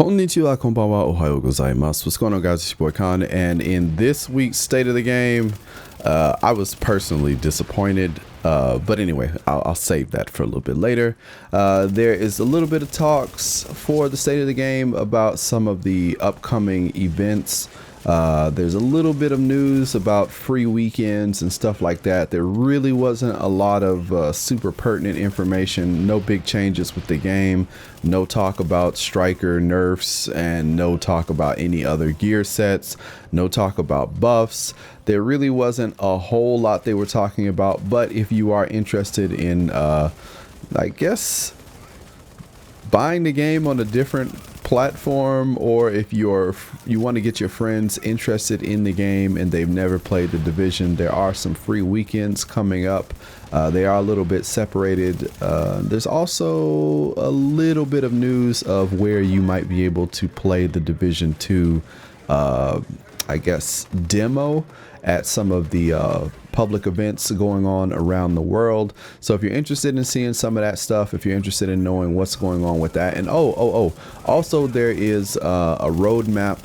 Konnichiwa, konbanwa, ohayo gozaimasu. What's going on, guys? It's your boy Khan, and in this week's State of the Game, I was personally disappointed, but anyway, I'll save that for a little bit later. There is a little bit of talks for the State of the Game about some of the upcoming events. There's a little bit of news about free weekends and stuff like that. There really wasn't a lot of super pertinent information. No big changes with the game. No talk about striker nerfs, and no talk about any other gear sets. No talk about buffs. There really wasn't a whole lot they were talking about. But if you are interested in, I guess, buying the game on a different platform, or if you want to get your friends interested in the game and they've never played the Division, there are some free weekends coming up. They are a little bit separated. There's also a little bit of news of where you might be able to play the Division 2 I guess demo at some of the public events going on around the world. So if you're interested in seeing some of that stuff, if you're interested in knowing what's going on with that, and also there is a roadmap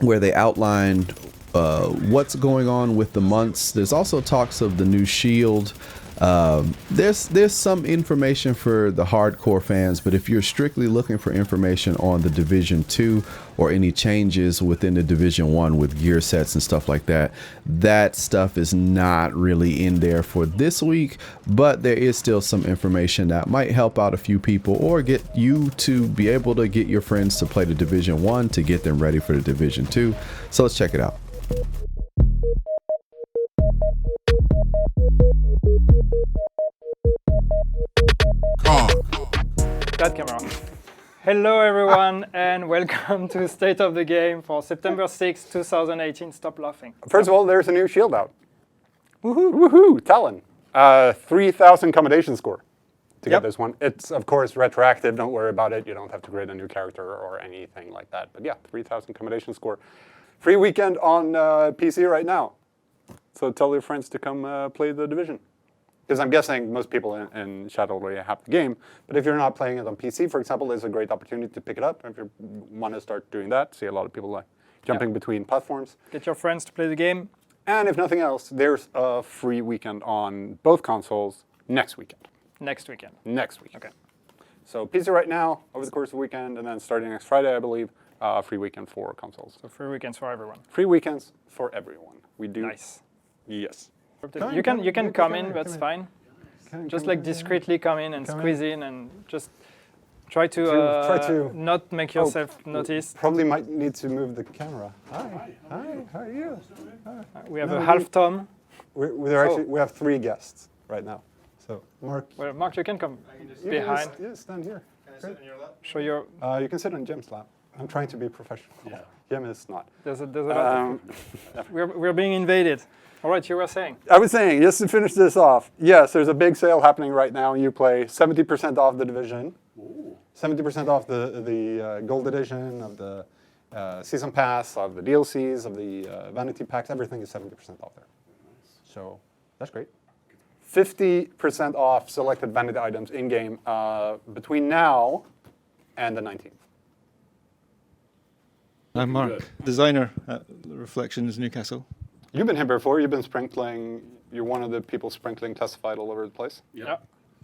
where they outlined what's going on with the months. There's also talks of the new shield. There's some information for the hardcore fans, but if you're strictly looking for information on the Division 2 or any changes within the Division 1 with gear sets and stuff like that, that stuff is not really in there for this week, but there is still some information that might help out a few people or get you to be able to get your friends to play the Division 1 to get them ready for the Division 2. So let's check it out. That camera. Hello everyone and welcome to State of the Game for September 6, 2018. Stop laughing. First of all, there's a new shield out. Woohoo! Woohoo! Talon. 3,000 commendation score to get this one. It's, of course, retroactive. Don't worry about it. You don't have to create a new character or anything like that. But yeah, 3,000 commendation score. Free weekend on PC right now. So tell your friends to come play the Division. Because I'm guessing most people in chat already have the game. But if you're not playing it on PC, for example, it's a great opportunity to pick it up. If you want to start doing that, see a lot of people like jumping between platforms. Get your friends to play the game. And if nothing else, there's a free weekend on both consoles next weekend. Next weekend. Next week. Okay. So PC right now, over the course of the weekend, and then starting next Friday, I believe, free weekend for consoles. So free weekends for everyone. Free weekends for everyone. We do. Nice. Yes. You can come in, that's fine. Just like discreetly come in and squeeze in and just try to not make yourself noticed. Probably might need to move the camera. Hi, how are you? We have a half Tom. We have 3 guests right now. So Mark. Well, Mark, you can come behind. Yeah, stand here. Can I sit in your lap? Show your. You can sit on Jim's lap. I'm trying to be professional. Yeah. Jim is not. There's a lot. We're being invaded. All right, you were saying. I was saying, just to finish this off, yes, there's a big sale happening right now. You play 70% off the Division, 70% off the Gold Edition, of the Season Pass, of the DLCs, of the Vanity Packs. Everything is 70% off there. So that's great. 50% off selected Vanity items in-game between now and the 19th. I'm Mark, designer at Reflections Newcastle. You've been here before. You've been sprinkling. You're one of the people sprinkling Testified all over the place. Yeah.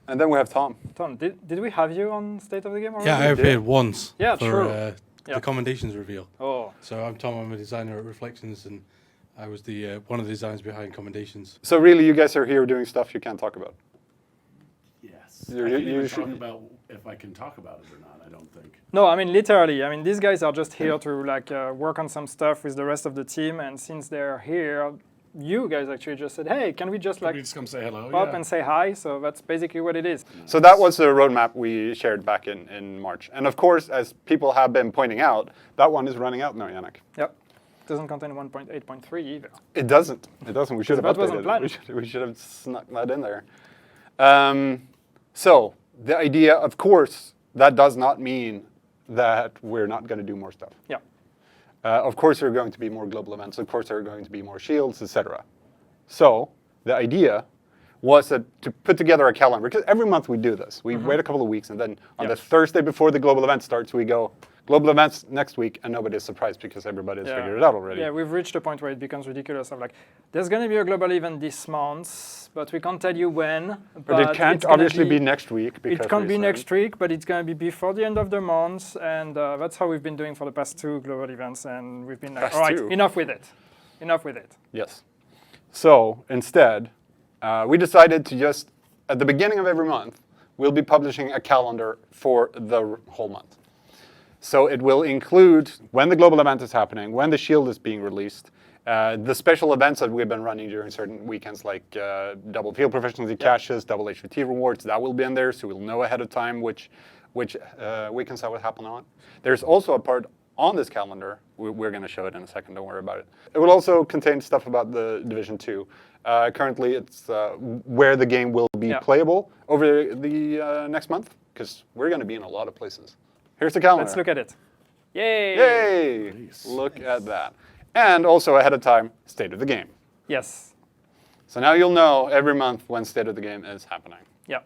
And then we have Tom. Tom, did we have you on State of the Game already? Yeah, I appeared once for the commendations reveal. Oh. So I'm Tom. I'm a designer at Reflections, and I was the one of the designers behind commendations. So really, you guys are here doing stuff you can't talk about. Yes. You I can't even should talk about if I can talk about it or not, I don't think. No, I mean, literally. I mean, these guys are just here to like work on some stuff with the rest of the team. And since they're here, you guys actually just said, hey, can we just like come say hello? pop and say hi? So that's basically what it is. So that was the roadmap we shared back in March. And of course, as people have been pointing out, that one is running out now, Yannick. Yep. Doesn't contain 1.8.3 either. It doesn't. It doesn't. We should have That wasn't updated it. planned. We should have snuck that in there. So the idea, of course, that does not mean that we're not going to do more stuff. Yeah. Of course, there are going to be more global events. Of course, there are going to be more shields, etc. So the idea was that to put together a calendar, because every month we do this. We wait a couple of weeks, and then on the Thursday before the global event starts, we go, Global events next week, and nobody's surprised because everybody's figured it out already. Yeah, we've reached a point where it becomes ridiculous. Of like, there's going to be a global event this month, but we can't tell you when. But it can't obviously be next week. It can't be next week, but it's going to be before the end of the month, and that's how we've been doing for the past 2 global events, and we've been like, all right, enough with it. Enough with it. Yes. So instead, we decided to just, at the beginning of every month, we'll be publishing a calendar for the whole month. So it will include when the global event is happening, when the shield is being released, the special events that we've been running during certain weekends, like double field proficiency caches, double HVT rewards, that will be in there, so we'll know ahead of time which weekends that will happen on. There's also a part on this calendar, we're going to show it in a second, don't worry about it. It will also contain stuff about the Division 2. Currently, it's where the game will be playable over the next month, because we're going to be in a lot of places. Here's the calendar. Let's look at it. Yay! Yay! Nice. Look at that. And also ahead of time, State of the Game. Yes. So now you'll know every month when State of the Game is happening. Yeah.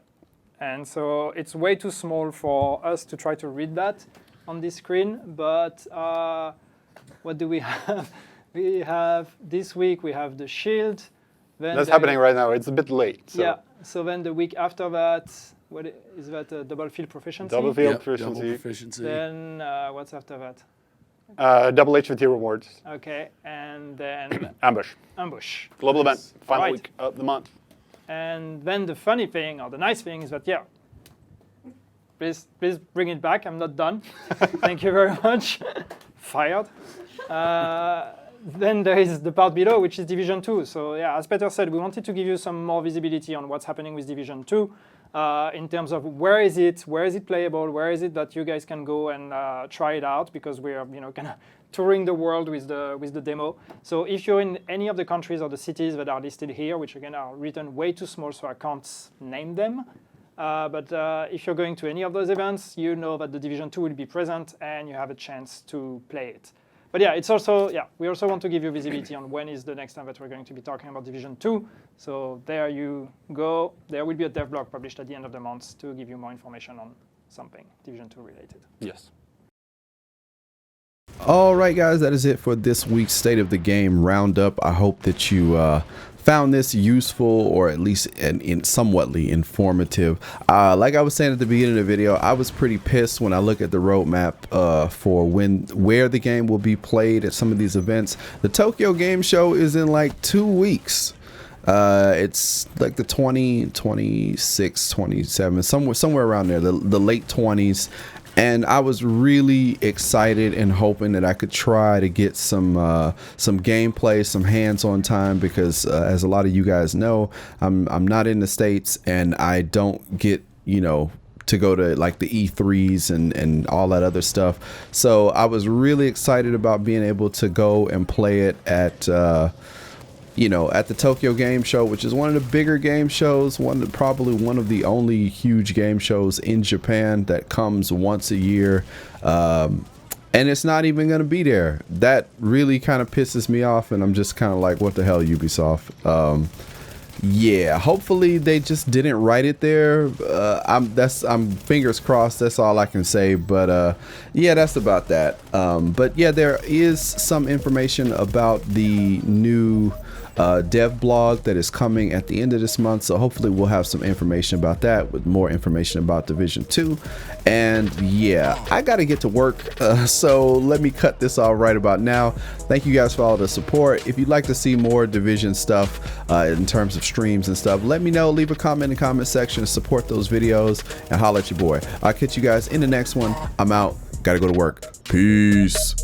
And so it's way too small for us to try to read that on this screen, but what do we have? We have, this week, we have the shield. Then that's happening right now. It's a bit late. So. Yeah. So then the week after that, what is that? Double field proficiency? Double field proficiency. Double proficiency. Then what's after that? Double HVT rewards. Okay, and then Ambush. Ambush. Global event. Final Right. week of the month. And then the funny thing, or the nice thing, is that please bring it back. I'm not done. Thank you very much. Fired. Then there is the part below, which is Division 2. So as Peter said, we wanted to give you some more visibility on what's happening with Division 2 in terms of where is it playable, where is it that you guys can go and try it out, because we're kind of touring the world with the demo. So if you're in any of the countries or the cities that are listed here, which again are written way too small, so I can't name them. But if you're going to any of those events, you know that the Division 2 will be present and you have a chance to play it. But it's also, we also want to give you visibility on when is the next time that we're going to be talking about Division 2. So there you go. There will be a dev blog published at the end of the month to give you more information on something Division 2 related. Yes. All right, guys, that is it for this week's State of the Game roundup. I hope that you found this useful, or at least in somewhatly informative. Like I was saying at the beginning of the video, I was pretty pissed when I look at the roadmap for where the game will be played at some of these events. The Tokyo Game Show is in like 2 weeks. It's like the 26, 27, somewhere around there, the late 20s. And I was really excited and hoping that I could try to get some gameplay, some hands-on time, because as a lot of you guys know, I'm not in the States and I don't get, to go to like the E3s and all that other stuff. So I was really excited about being able to go and play it at at the Tokyo Game Show, which is one of the bigger game shows, probably one of the only huge game shows in Japan that comes once a year. And it's not even going to be there. That really kind of pisses me off, and I'm just kind of like, what the hell, Ubisoft? Hopefully they just didn't write it there. I'm fingers crossed. That's all I can say. But that's about that. But there is some information about the new dev blog that is coming at the end of this month, so hopefully we'll have some information about that, with more information about Division 2. And I gotta get to work, so let me cut this off right about now. Thank you guys for all the support. If you'd like to see more Division stuff in terms of streams and stuff, let me know. Leave a comment in the comment section to support those videos, and holla at your boy. I'll catch you guys in the next one. I'm out, gotta go to work. Peace.